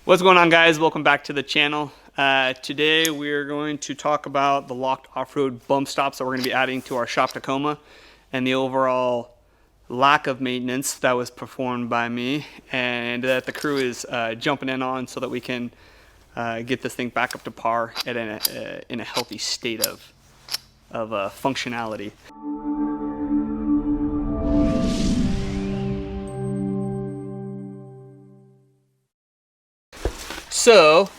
What's going on, guys? Welcome back to the channel. Today we're going to talk about the locked off-road bump stops that we're going to be adding to our shop Tacoma and the overall lack of maintenance that was performed by me and that the crew is jumping in on so that we can get this thing back up to par at in a healthy state of functionality. So,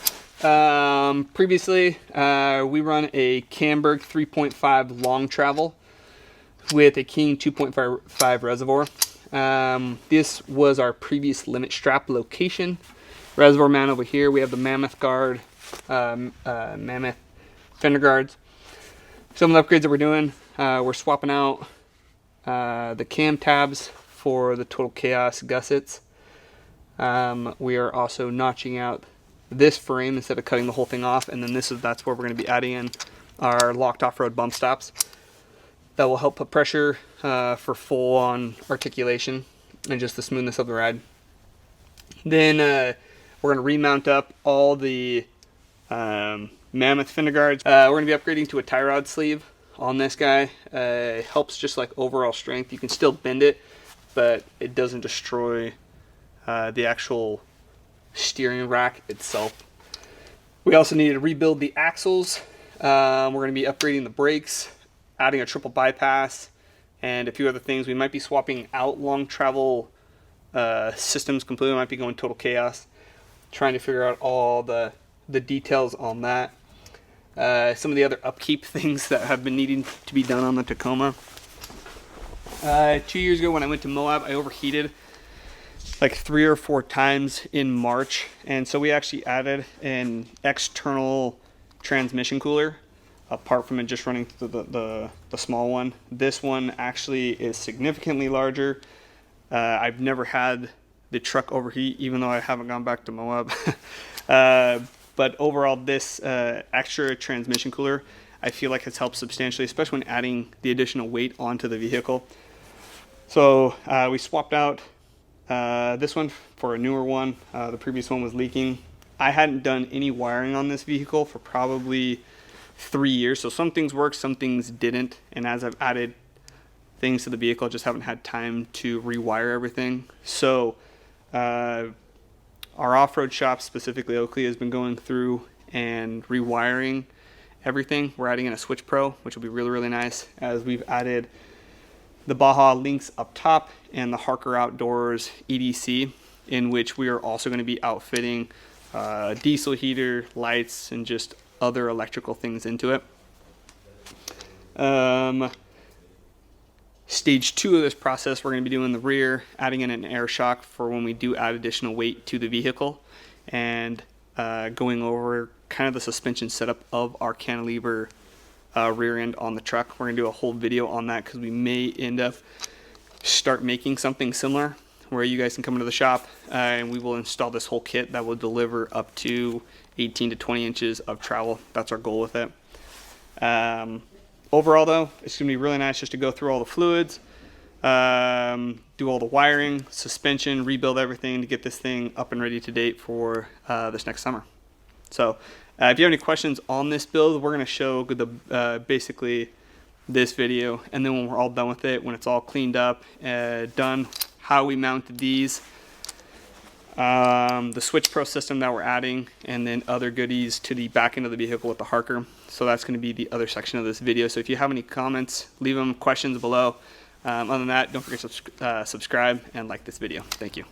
previously we run a Camberg 3.5 long travel with a King 2.5 reservoir. This was our previous limit strap location. Reservoir mount over here. We have the Mammoth guard, Mammoth fender guards. Some of the upgrades that we're doing, we're swapping out the cam tabs for the Total Chaos gussets. We are also notching out this frame instead of cutting the whole thing off, and then that's where we're going to be adding in our locked off-road bump stops that will help put pressure for full-on articulation and just the smoothness of the ride. Then we're going to remount up all the Mammoth fender guards. We're going to be upgrading to a tie rod sleeve on this guy. It helps just like overall strength. You can still bend it, but it doesn't destroy the actual steering rack itself. We also need to rebuild the axles. We're going to be upgrading the brakes, adding a triple bypass, and a few other things. We might be swapping out long travel systems completely. We might be going Total Chaos, trying to figure out all the details on that. Some of the other upkeep things that have been needing to be done on the Tacoma. 2 years ago when I went to Moab, I overheated like 3 or 4 times in March, and so we actually added an external transmission cooler apart from it just running through the small one. This one actually is significantly larger. I've never had the truck overheat, even though I haven't gone back to Moab. But overall, this extra transmission cooler I feel like has helped substantially, especially when adding the additional weight onto the vehicle. So we swapped out this one for a newer one. The previous one was leaking. I hadn't done any wiring on this vehicle for probably 3 years, so some things worked, some things didn't, and as I've added things to the vehicle, I just haven't had time to rewire everything. So our off-road shop, specifically Oakley, has been going through and rewiring everything. We're adding in a Switch Pro, which will be really, really nice, as we've added the Baja links up top and the Harker Outdoors EDC, in which we are also going to be outfitting a diesel heater, lights, and just other electrical things into it. Stage 2 of this process, we're going to be doing the rear, adding in an air shock for when we do add additional weight to the vehicle, and going over kind of the suspension setup of our cantilever rear end on the truck. We're going to do a whole video on that because we may end up start making something similar where you guys can come into the shop and we will install this whole kit that will deliver up to 18 to 20 inches of travel. That's our goal with it. Overall though, it's going to be really nice just to go through all the fluids, do all the wiring, suspension, rebuild everything to get this thing up and ready to date for this next summer. So if you have any questions on this build, we're going to show basically this video, and then when we're all done with it, when it's all cleaned up, done, how we mounted these, the Switch Pro system that we're adding, and then other goodies to the back end of the vehicle with the Harker. So that's going to be the other section of this video. So if you have any comments, leave them questions below. Other than that, don't forget to subscribe and like this video. Thank you.